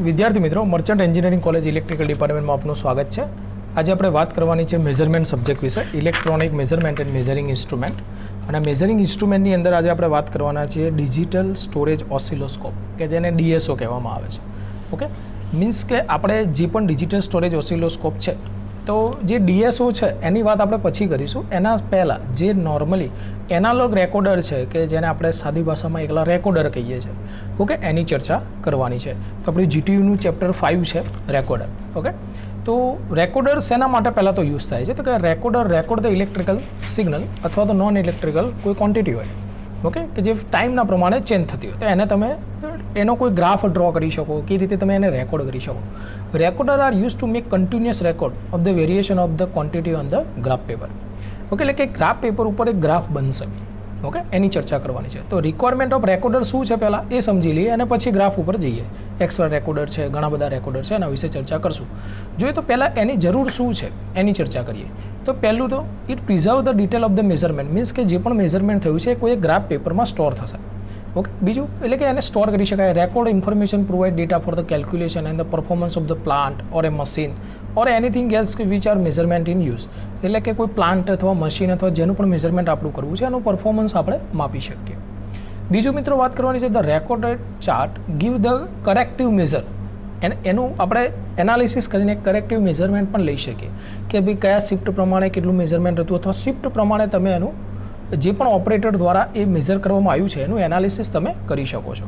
વિદ્યાર્થી મિત્રો, merchant engineering college electrical ડિપાર્ટમેન્ટમાં આપનું સ્વાગત છે. આજે આપણે વાત કરવાની છે મેઝરમેન્ટ સબ્જેક્ટ વિશે, electronic measurement and measuring instrument. અને મેઝરિંગ ઇન્સ્ટ્રુમેન્ટની અંદર આજે આપણે વાત કરવાના છીએ ડિજિટલ સ્ટોરેજ ઓસિલોસ્કોપ, કે જેને DSO કહેવામાં આવે છે. ઓકે, મીન્સ કે આપણે જે પણ ડિજિટલ સ્ટોરેજ ઓસિલોસ્કોપ છે, તો જે DSO છે એની વાત આપણે પછી કરીશું. એના પહેલાં જે નોર્મલી એનાલોગ રેકોર્ડર છે, કે જેને આપણે સાદી ભાષામાં એકલા રેકોર્ડર કહીએ છીએ, ઓકે, એની ચર્ચા કરવાની છે. તો આપણે GTUનું ચેપ્ટર 5 છે રેકોર્ડર. ઓકે, તો રેકોર્ડર શેના માટે પહેલાં તો યુઝ થાય છે? તો કે recorder record the electrical signal અથવા તો નોન ઇલેક્ટ્રિકલ કોઈ ક્વોન્ટિટી હોય, ઓકે, કે જે ટાઈમના પ્રમાણે ચેન્જ થતી હોય, તો એને તમે એનો કોઈ ગ્રાફ ડ્રો કરી શકો, કઈ રીતે તમે એને રેકોર્ડ કરી શકો. Recorder are use to make continuous record of the variation of the quantity on the graph paper. Okay, એટલે કે ગ્રાફ પેપર ઉપર એક ગ્રાફ બનશે. ઓકે, એની ચર્ચા કરવાની છે. તો રિક્વાયરમેન્ટ ઓફ રેકોર્ડર શું છે પહેલાં એ સમજી લઈએ અને પછી ગ્રાફ ઉપર જઈએ. એક્સવાય રેકોર્ડર છે, ઘણા બધા રેકોર્ડર છે, એના વિશે ચર્ચા કરશું. જોઈએ તો પહેલાં એની જરૂર શું છે એની ચર્ચા કરીએ. તો પહેલું તો it preserve the detail of the measurement, means કે જે પણ મેઝરમેન્ટ થયું છે એ કોઈ ગ્રાફ પેપરમાં સ્ટોર થશે. ઓકે, બીજું એટલે કે એને સ્ટોર કરી શકાય. Record information provide data for the calculation and the performance of the plant or A machine or anything else which are measurement in use. એટલે કે કોઈ પ્લાન્ટ અથવા મશીન અથવા જેનું પણ મેઝરમેન્ટ આપણું કરવું છે એનું પરફોર્મન્સ આપણે માપી શકીએ. બીજું મિત્રો વાત કરવાની છે, the recorded chart give the corrective measure. એનું આપણે એનાલિસિસ કરીને કરેક્ટિવ મેઝરમેન્ટ પણ લઈ શકીએ કે ભાઈ કયા શિફ્ટ પ્રમાણે કેટલું મેઝરમેન્ટ હતું, અથવા શિફ્ટ પ્રમાણે તમે એનું જે પણ ઓપરેટર દ્વારા એ મેઝર કરવામાં આવ્યું છે એનું એનાલિસિસ તમે કરી શકો છો.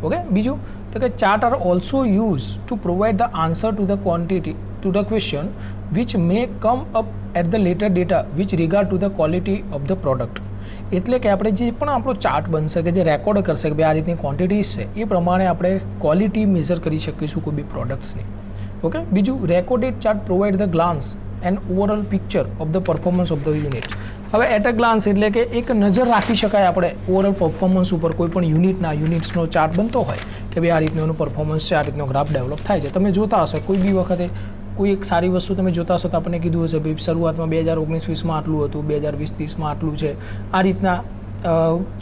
ઓકે, બીજું તો કે chart are also use to provide the answer to the quantity to the question which may come up at the later data which regard to the quality of the product. એટલે કે આપણે જે પણ આપણો chart બનશે કે જે record કરશે કે ભાઈ આ રીતની ક્વોન્ટિટીઝ છે, એ પ્રમાણે આપણે ક્વોલિટી મેઝર કરી શકીશું કોઈ બી પ્રોડક્ટ્સની. ઓકે, બીજું recorded chart provide the Glance and overall picture of the performance of the unit. હવે એટ અ ગ્લાન્સ એટલે કે એક નજર રાખી શકાય આપણે ઓવરઓલ પરફોર્મન્સ ઉપર. કોઈ પણ યુનિટ્સનો ચાર્ટ બનતો હોય કે ભાઈ આ રીતનું એનું પરફોર્મન્સ છે, આ રીતનો ગ્રાફ ડેવલપ થાય છે. તમે જોતા હશો કોઈ બી વખતે કોઈ એક સારી વસ્તુ તમે જોતા હશો તો આપણને કીધું હશે ભાઈ શરૂઆતમાં 2019-20માં આટલું હતું, 2020-30માં આટલું છે. આ રીતના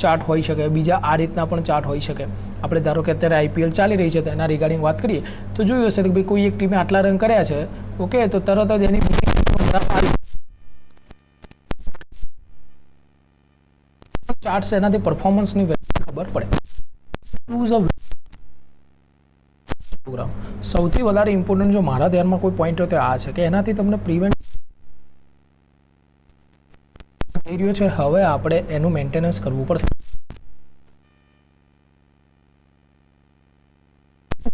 ચાર્ટ હોઈ શકે, બીજા આ રીતના પણ ચાર્ટ હોઈ શકે. આપણે ધારો કે અત્યારે IPL ચાલી રહી છે તો એના રિગાર્ડિંગ વાત કરીએ તો જોયું હશે કે ભાઈ કોઈ એક ટીમે આટલા રન કર્યા છે, ઓકે, તો તરત જ એની ચાર્ટ છે એનાથી પરફોર્મન્સની વેલ્યુ ખબર પડે. પ્રોગ્રામ સૌથી વધારે ઇમ્પોર્ટન્ટ જો મારા ધ્યાનમાં કોઈ પોઈન્ટ હોય તો આ છે કે એનાથી તમને પ્રિવેન્ટ થઈ રહ્યો છે. હવે આપણે એનું મેન્ટેનન્સ કરવું પડશે.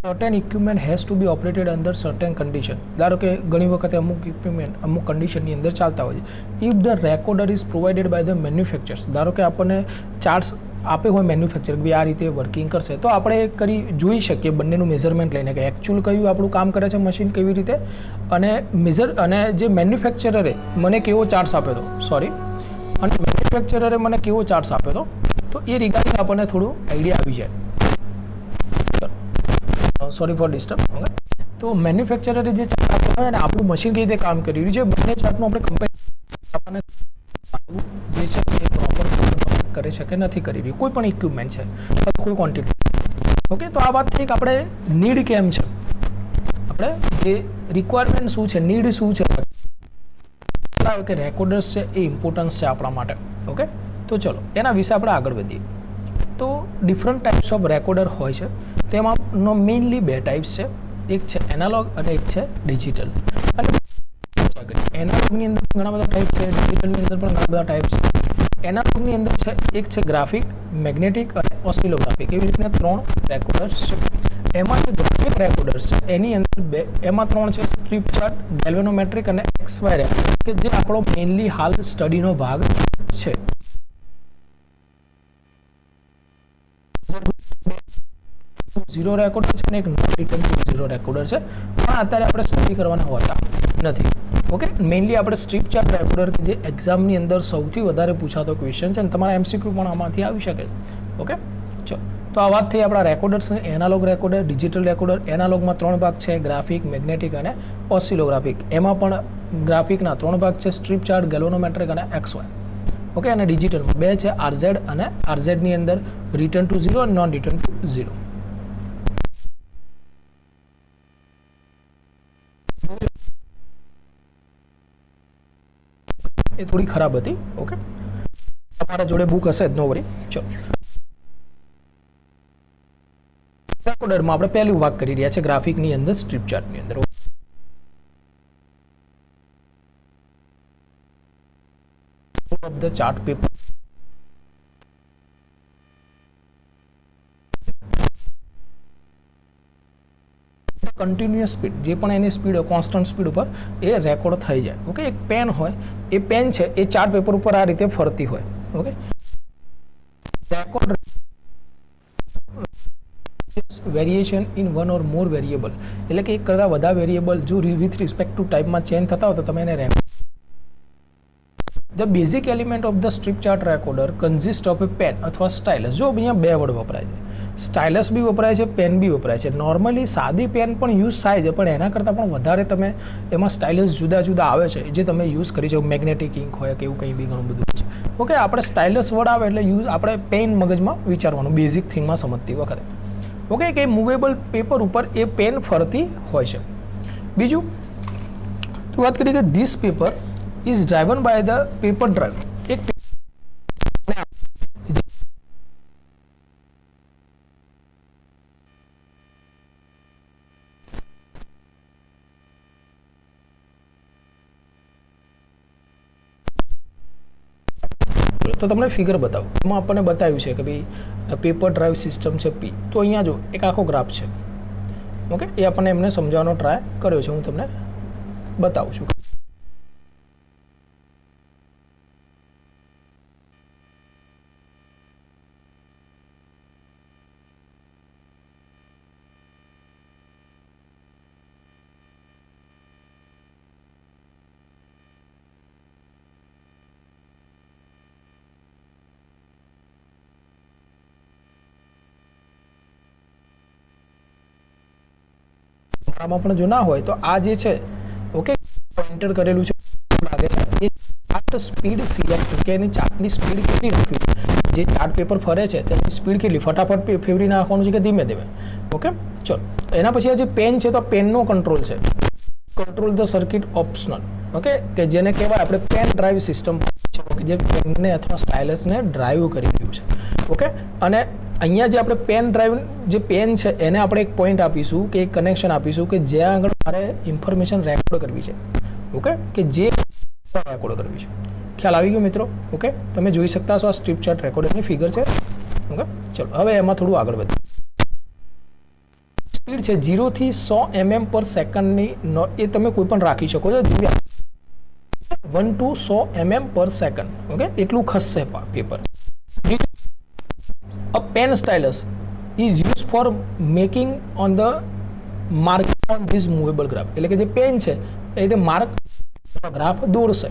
Certain equipment has to be operated under certain condition. ધારો કે ઘણી વખતે અમુક ઇક્વિપમેન્ટ અમુક કન્ડિશનની અંદર ચાલતા હોય છે. If the recorder is provided by the manufacturers, ધારો કે આપણને ચાર્ટ્સ આપે હોય મેન્યુફેક્ચર કે આ રીતે વર્કિંગ કરશે, તો આપણે જોઈ શકીએ બંનેનું મેઝરમેન્ટ લઈને કે એકચ્યુઅલ કયું આપણું કામ કરે છે મશીન કેવી રીતે, અને અને જે મેન્યુફેક્ચરરે મને કેવો ચાર્ટ્સ આપ્યો હતો, અને મેન્યુફેક્ચરરે મને કેવો ચાર્ટ્સ આપ્યો હતો, તો એ રિગાર્ડિંગ આપણને થોડું આઈડિયા આવી જાય. Sorry for disturb. ઓકે, તો મેન્યુફેક્ચરરે જે ચાર્ટ આપ્યો હોય અને આપણું મશીન કેવી રીતે કામ કરી રહ્યું છે, બંને ચાર્ટનું આપણે કમ્પેર આપણને જે છે એ પ્રોપર કરી શકે નથી કરી રહ્યું કોઈ પણ ઇક્વિપમેન્ટ છે અથવા કોઈ ક્વોન્ટિટી. ઓકે, તો આ વાત થઈ કે આપણે નીડ કેમ છે, આપણે જે રિક્વાયરમેન્ટ શું છે, નીડ શું છે, કે રેકોર્ડર્સ છે એ ઇમ્પોર્ટન્સ છે આપણા માટે. ઓકે, તો ચલો એના વિશે આપણે આગળ વધીએ. તો ડિફરન્ટ ટાઈપ્સ ઓફ રેકોર્ડર હોય છે, તેમાંનો મેઇનલી બે ટાઈપ્સ છે. એક છે એનાલોગ અને એક છે ડિજિટલ. અને એનાલોગની અંદર ઘણા બધા ટાઈપ છે, ડિજિટલની અંદર પણ ઘણા બધા ટાઈપ છે. એનાલોગની અંદર છે એક છે ગ્રાફિક, મેગ્નેટિક અને ઓસિલોગ્રાફિક, એવી રીતના 3 રેકોર્ડર્સ છે. એમાં જે ગ્રાફિક રેકોર્ડર્સ છે એની અંદર એમાં 3 છે, સ્ટ્રીપ ચાર્ટ, ગેલ્વેનોમેટ્રિક અને એક્સવાય રેકોર્ડ, કે જે આપણો મેઇનલી હાલ સ્ટડીનો ભાગ છે. ઝીરો રેકોર્ડર છે અને એક non return to zero recorder છે, પણ અત્યારે આપણે સ્ટડી કરવાના હોતા નથી. ઓકે, મેઇનલી આપણે સ્ટ્રીપ ચાર્ટ રેકોર્ડર કે જે એક્ઝામની અંદર સૌથી વધારે પૂછાતો ક્વેશ્ચન છે અને તમારા MCQ પણ આમાંથી આવી શકે છે. ઓકે, ચલો તો આ વાત થઈ આપણા રેકોર્ડર્સની. Analog recorder, digital recorder. એનાલોગમાં 3 ભાગ છે, ગ્રાફિક, મેગ્નેટિક અને ઓસિલોગ્રાફિક. એમાં પણ ગ્રાફિકના 3 ભાગ છે, સ્ટ્રીપ ચાર્ટ, ગેલ્વેનોમેટ્રિક અને એક્સવાય. ઓકે, અને ડિજિટલમાં 2 છે, RZ અને RZ ની અંદર રિટર્ન ટુ ઝીરો અને નોન રિટર્ન ટુ ઝીરો. એ થોડી ખરાબ હતી. ઓકે, તમારા જોડે બુક હશે જ, નો વરી. ચલો, રેકોર્ડરમાં આપણે પહેલું ભાગ કરી રહ્યા છે ગ્રાફિકની અંદર, સ્ટ્રીપ ચાર્ટની અંદર. Of the chart paper continuous speed, જે પણ એની સ્પીડ કોન્સ્ટન્ટ સ્પીડ ઉપર એ રેકોર્ડ થઈ જાય. ઓકે, એક પેન હોય, એ પેન છે એ ચાર્ટ પેપર ઉપર આ રીતે ફરતી હોય. Okay, record variation in one or more variable, એટલે કે એક કરતાં વધારે વેરિયેબલ જો વિથ રિસ્પેક્ટ ટુ ટાઈપમાં ચેન્જ થતા હોય તો તમે એને record. The basic element of the strip chart recorder consist of a pen અથવા સ્ટાઇલસ. જો અહીંયા બે વર્ડ વપરાય છે, સ્ટાઇલસ બી વપરાય છે, પેન બી વપરાય છે. નોર્મલી સાદી પેન પણ યુઝ થાય છે, પણ એના કરતાં પણ વધારે તમે એમાં સ્ટાઇલસ જુદા જુદા આવે છે જે તમે યુઝ કરી શકો. મેગ્નેટિક ઇંક હોય કે એવું કંઈ બી ઘણું બધું છે. ઓકે, આપણે સ્ટાઇલસ વર્ડ આવે એટલે યુઝ આપણે પેન મગજમાં વિચારવાનું બેઝિક થિંગમાં સમજતી વખતે. ઓકે, કે મૂવેબલ પેપર ઉપર એ પેન ફરતી હોય છે. બીજું તો વાત કરીએ કે this paper is driven by the paper drive. એક તો તમને ફિગર બતાવું, એમાં આપણને બતાવ્યું છે કે ભાઈ પેપર ડ્રાઈવ સિસ્ટમ છે પી. તો અહીંયા જો એક આખો ગ્રાફ છે. ઓકે, એ આપણને એમને સમજાવવાનો ટ્રાય કર્યો છે, હું તમને બતાવું છું. આમાં પણ જો ના હોય તો આ જે છે, ઓકે, એન્ટર કરેલું છે લાગે છે, એ ચાર્ટ સ્પીડ સિલેક્ટ, કે એની ચાર્ટની સ્પીડ કેટલી રાખવી, જે ચાર્ટ પેપર ફરે છે તેની સ્પીડ કેટલી, ફટાફટ ફેવરી નાખવાનું છે કે ધીમે ધીમે. ઓકે, ચલો, એના પછી આ જે પેન છે તો પેનનો કંટ્રોલ છે, control the circuit optional. Okay, કે જેને કહેવાય આપણે પેન ડ્રાઈવ સિસ્ટમ, જે પેનને અથવા સ્ટાઇલસને ડ્રાઈવ કરી રહ્યું છે. ઓકે, અને અહીંયા જે આપણે પેન ડ્રાઈવ જે પેન છે એને આપણે એક પોઈન્ટ આપીશું કે એક કનેક્શન આપીશું કે જ્યાં આગળ મારે ઇન્ફોર્મેશન રેકોર્ડ કરવી છે. ઓકે, કે જે રેકોર્ડ કરવી છે. ખ્યાલ આવી ગયો મિત્રો? ઓકે, તમે જોઈ શકતા છો આ સ્ટ્રીપ ચાર્ટ રેકોર્ડરની ફિગર છે. ઓકે, ચલો હવે એમાં થોડું આગળ વધીએ. સ્પીડ છે 0 થી 100 mm પર સેકન્ડની, એ તમે કોઈ પણ રાખી શકો છો. 1 to 100 mm પર સેકન્ડ. ઓકે, એટલું ખસશે paper. A pen stylus is used for making on the marking on this movable graph. એટલે કે જે પેન છે એ રીતે માર્ક ગ્રાફ દોરશે.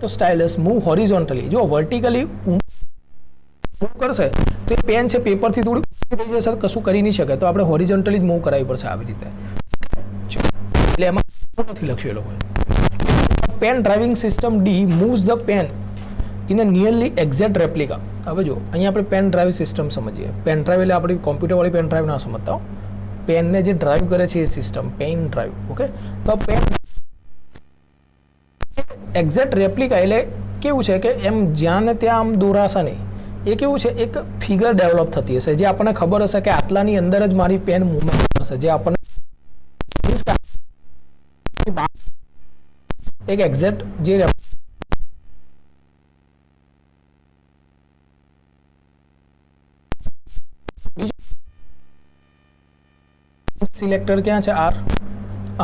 તો સ્ટાઇલસ મૂવ હોરિઝોન્ટલી, જો વર્ટિકલી મૂવ કરશે તો એ પેન છે પેપરથી થોડી થઈ જશે, કશું કરી નહીં શકે, તો આપણે હોરિઝોન્ટલી જ મૂવ કરાવવી પડશે આવી રીતે. એટલે એમાં નથી લખ્યું એ લોકોએ. Pen driving system D moves the pen in a nearly exact replica. હવે જો અહીંયા આપણે પેન ડ્રાઈવ સિસ્ટમ સમજીએ. પેન ડ્રાઈવ એટલે આપણી કોમ્પ્યુટરવાળી પેન ડ્રાઈવ ના સમજતા હો, પેનને જે ડ્રાઈવ કરે છે એ સિસ્ટમ પેન ડ્રાઈવ. ઓકે, તો પેન એક્ઝેક્ટ રેપ્લિકા એટલે કેવું છે કે એમ જ્યાં ને ત્યાં આમ દોરાશે નહીં. એ કેવું છે, એક ફિગર ડેવલપ થતી હશે જે આપણને ખબર હશે કે આટલાની અંદર જ મારી પેન મૂવમેન્ટ કરશે, જે આપણને એક એક્ઝેક્ટ જે સિલેક્ટર ક્યાં છે,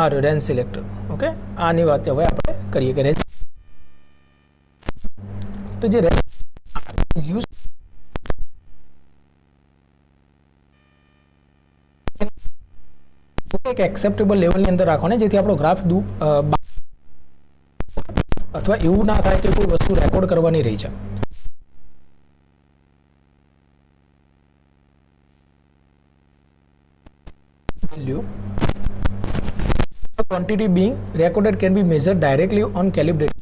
આર રેન્જ સિલેક્ટર. ઓકે, આની વાત હવે આપણે કરીએ કે રેન્જ, તો જે રેન્જ યુઝ એક એક્સેપ્ટેબલ લેવલની અંદર રાખવાની, જેથી આપણો ગ્રાફ અથવા એવું ના થાય કે કોઈ વસ્તુ રેકોર્ડ કરવાની રહી છે. Quantity being recorded can be measured directly on calibrated.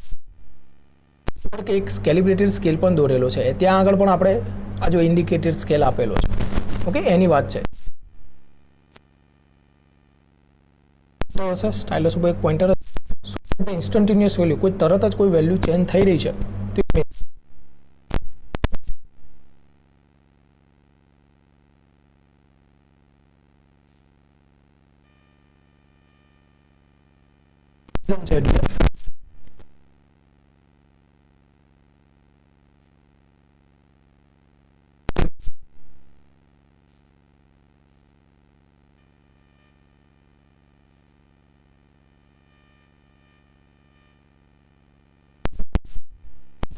કે એક કેલિબ્રેટેડ સ્કેલ પણ દોરેલો છે, ત્યાં આગળ પણ આપણે આ જો ઇન્ડિકેટેડ સ્કેલ આપેલો છે. ઓકે, એની વાત છે. તો હશે સ્ટાઇલસ ઉપર એક પોઇન્ટર ઇન્સ્ટન્ટેનિયસ વેલ્યુ, કોઈ તરત જ કોઈ વેલ્યુ ચેન્જ થઈ રહી છે તો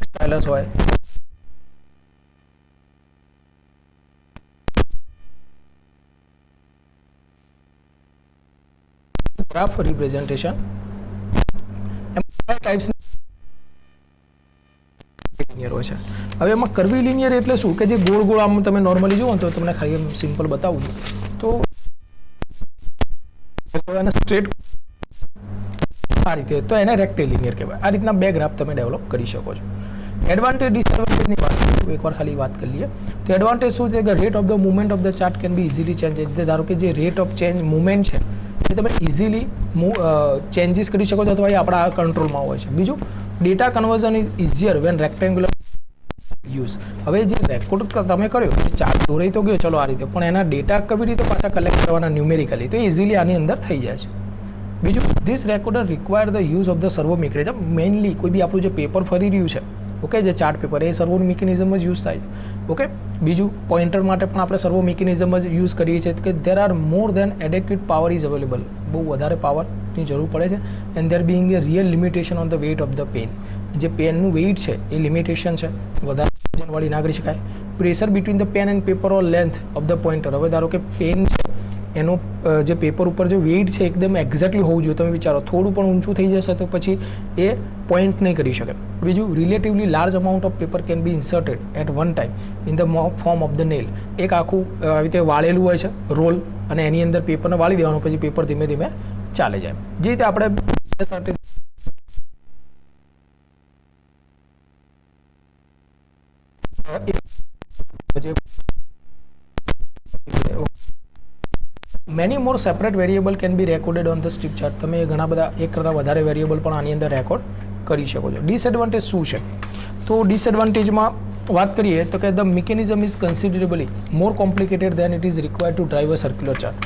સ્ટાઇલસ હોય, ગ્રાફ રિપ્રેઝન્ટેશન, ટાઈપ્સ લિનિયર હોય છે. હવે એમાં કર્વી લિનિયર એટલે શું કે જે ગોળ ગોળ આમ તમે નોર્મલી જુઓ તો તમને ખાલી એમ સિમ્પલ બતાવું તો એને સ્ટ્રેટ આ રીતે, તો એને રેક્ટિલિનિયર કહેવાય. આ રીતના બે ગ્રાફ તમે ડેવલપ કરી શકો છો. એડવાન્ટેજ ડિસએડવાન્ટેજની વાત એકવાર ખાલી વાત કરી લઈએ તો એડવાન્ટેજ શું છે કે rate of the movement of the chart can be easily change. ધારો કે જે રેટ ઓફ ચેન્જ મુવમેન્ટ છે એ તમે ઇઝીલી ચેન્જીસ કરી શકો છો અથવા એ આપણા કંટ્રોલમાં હોય છે. બીજું, data conversion is easier when rectangular use. હવે જે રેકોર્ડ તમે કર્યો એ ચાર્ટ દોરાઈ તો ગયો ચલો આ રીતે, પણ એના ડેટા કેવી રીતે પાછા કલેક્ટ કરવાના ન્યુમેરિકલી, તો ઇઝીલી આની અંદર થઈ જાય છે. બીજું, this recorder require the use of the servo mechanism. Mainly કોઈ બી આપણું જે પેપર ફરી રહ્યું છે, ઓકે, જે ચાર્ટ પેપર એ સર્વો મિકેનિઝમ જ યુઝ થાય છે. ઓકે. બીજું, પોઇન્ટર માટે પણ આપણે સર્વો મિકેનિઝમ જ યુઝ કરીએ છીએ કે there are more than adequate power is available. બહુ વધારે પાવરની જરૂર પડે છે. And there being a real limitation on the weight of the pen. જે પેનનું વેઇટ છે એ લિમિટેશન છે, વધારે વજનવાળી ના કરી શકાય. Pressure between the pen and paper or length of the pointer. હવે ધારો કે પેન છે એનો જે પેપર ઉપર જે વેઇટ છે એકદમ એક્ઝેક્ટલી હોવું જોઈએ. તમે વિચારો થોડું પણ ઊંચું થઈ જશે તો પછી એ પોઈન્ટ નહીં કરી શકે. બીજું, relatively large amount of paper can be inserted at one time in the form of the nail. એક આખું આવી રીતે વાળેલું હોય છે રોલ, અને એની અંદર પેપરને વાળી દેવાનું, પછી પેપર ધીમે ધીમે ચાલે જાય. જે રીતે આપણે many more separate variable can be recorded on the strip chart. તમે ઘણા બધા એક કરતાં વધારે વેરિયેબલ પણ આની અંદર રેકોર્ડ કરી શકો છો. ડિસએડવાન્ટેજ શું છે? તો ડિસએડવાન્ટેજમાં વાત કરીએ તો કે the mechanism is considerably more complicated than it is required to drive a circular chart.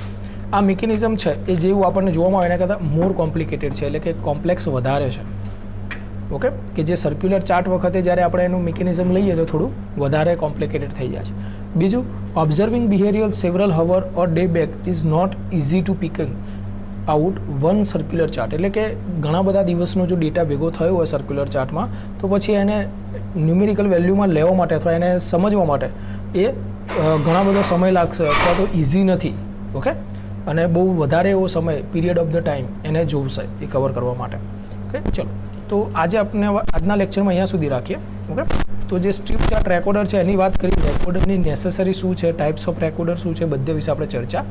આ મિકેનિઝમ છે એ જેવું આપણને જોવામાં આવે એના કરતાં મોર કોમ્પ્લિકેટેડ છે, એટલે કે કોમ્પ્લેક્સ વધારે છે. ઓકે, કે જે સર્ક્યુલર ચાર્ટ વખતે જ્યારે આપણે એનું મિકેનિઝમ લઈએ તો થોડું વધારે કોમ્પ્લિકેટેડ થઈ જાય છે. બીજું, observing behaviour several hour or day back is not easy to picking out one circular chart. એટલે કે ઘણા બધા દિવસનો જો ડેટા ભેગો થયો હોય સર્ક્યુલર ચાર્ટમાં તો પછી એને ન્યુમેરિકલ વેલ્યુમાં લેવા માટે અથવા એને સમજવા માટે એ ઘણા બધો સમય લાગશે અથવા તો ઇઝી નથી. ઓકે, અને બહુ વધારે એવો સમય પીરિયડ ઓફ ધ ટાઈમ એને જોવશે એ કવર કરવા માટે. ઓકે, ચલો તો આજે આપણે આજના લેક્ચરમાં અહીંયા સુધી રાખીએ. ઓકે, તો જે સ્ટ્રીપ ચાર્ટ રેકોર્ડર છે એની વાત કરી, રેકોર્ડરની નેસેસરી શું છે, ટાઈપ્સ ઓફ રેકોર્ડર શું છે, બધે વિશે આપણે ચર્ચા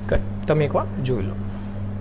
કરી. તમે એકવાર જોઈ લો.